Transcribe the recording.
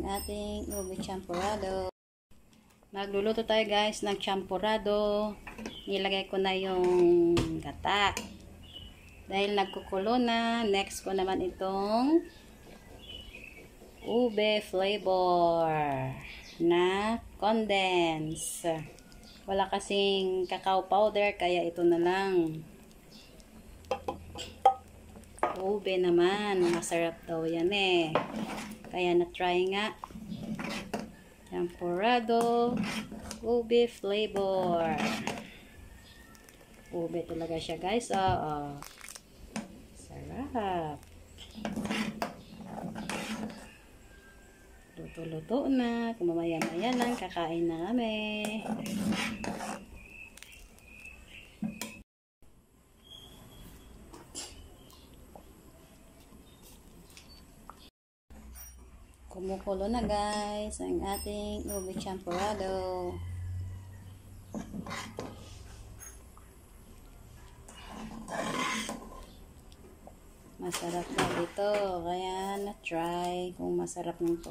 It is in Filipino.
ating ube champurrado. Magluluto tayo guys ng champurrado. Nilagay ko na yung gata. Dahil nagkukulo na, next ko naman itong ube flavor na condense. Wala kasing cacao powder, kaya ito na lang. Ube naman, masarap daw yan eh. Kaya na-try nga. Champurrado ube flavor. Ube talaga siya guys. Sarap. Luto-luto na. Kung mamaya-maya lang, kakain na kami. Kumukulo na guys ang ating ube champurrado. Masarap na dito, kaya na-try kung masarap nito.